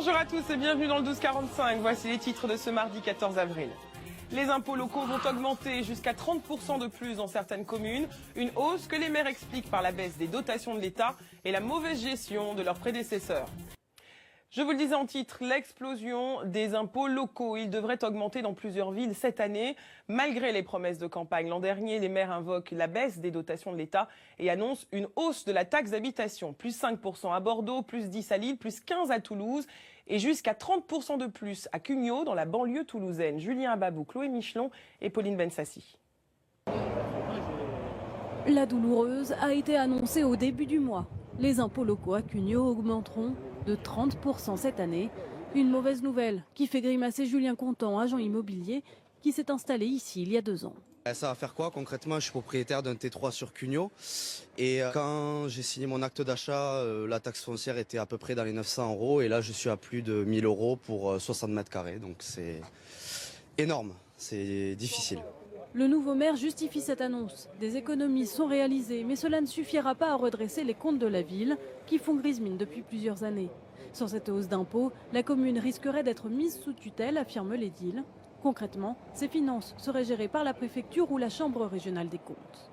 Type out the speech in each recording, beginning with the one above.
Bonjour à tous et bienvenue dans le 1245. Voici les titres de ce mardi 14 avril. Les impôts locaux vont augmenter jusqu'à 30% de plus dans certaines communes. Une hausse que les maires expliquent par la baisse des dotations de l'État et la mauvaise gestion de leurs prédécesseurs. Je vous le disais en titre, l'explosion des impôts locaux. Ils devraient augmenter dans plusieurs villes cette année. Malgré les promesses de campagne l'an dernier, les maires invoquent la baisse des dotations de l'État et annoncent une hausse de la taxe d'habitation. Plus 5% à Bordeaux, plus 10 à Lille, plus 15 à Toulouse et jusqu'à 30% de plus à Cugnaux dans la banlieue toulousaine. Julien Ababou, Chloé Michelon et Pauline Bensassi. La douloureuse a été annoncée au début du mois. Les impôts locaux à Cugnaux augmenteront de 30% cette année. Une mauvaise nouvelle qui fait grimacer Julien Contant, agent immobilier, qui s'est installé ici il y a 2 ans. Ça va faire quoi concrètement? Je suis propriétaire d'un T3 sur Cugnaux et quand j'ai signé mon acte d'achat, la taxe foncière était à peu près dans les 900 € et là je suis à plus de 1000 € pour 60 mètres carrés, donc c'est énorme, c'est difficile. Le nouveau maire justifie cette annonce. Des économies sont réalisées, mais cela ne suffira pas à redresser les comptes de la ville, qui font grise mine depuis plusieurs années. Sans cette hausse d'impôts, la commune risquerait d'être mise sous tutelle, affirme l'édile. Concrètement, ses finances seraient gérées par la préfecture ou la chambre régionale des comptes.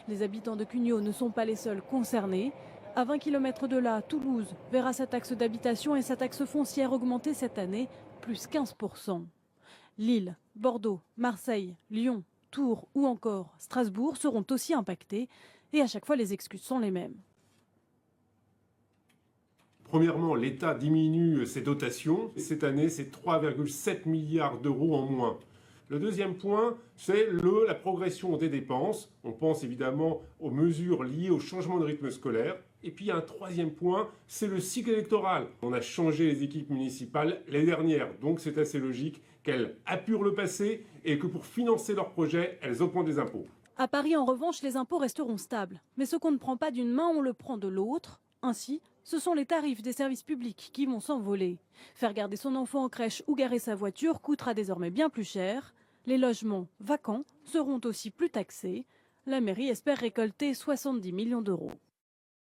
Les habitants de Cugnaux ne sont pas les seuls concernés. À 20 km de là, Toulouse verra sa taxe d'habitation et sa taxe foncière augmenter cette année, plus 15%. Lille, Bordeaux, Marseille, Lyon, Tours ou encore Strasbourg seront aussi impactés et à chaque fois les excuses sont les mêmes. Premièrement, l'État diminue ses dotations. Cette année, c'est 3,7 milliards d'euros en moins. Le deuxième point, c'est la progression des dépenses. On pense évidemment aux mesures liées au changement de rythme scolaire. Et puis il y a un troisième point, c'est le cycle électoral. On a changé les équipes municipales l'année dernière, donc c'est assez logique qu'elles apurent le passé et que pour financer leurs projets, elles augmentent les impôts. À Paris, en revanche, les impôts resteront stables. Mais ce qu'on ne prend pas d'une main, on le prend de l'autre. Ainsi, ce sont les tarifs des services publics qui vont s'envoler. Faire garder son enfant en crèche ou garer sa voiture coûtera désormais bien plus cher. Les logements vacants seront aussi plus taxés. La mairie espère récolter 70 millions d'euros.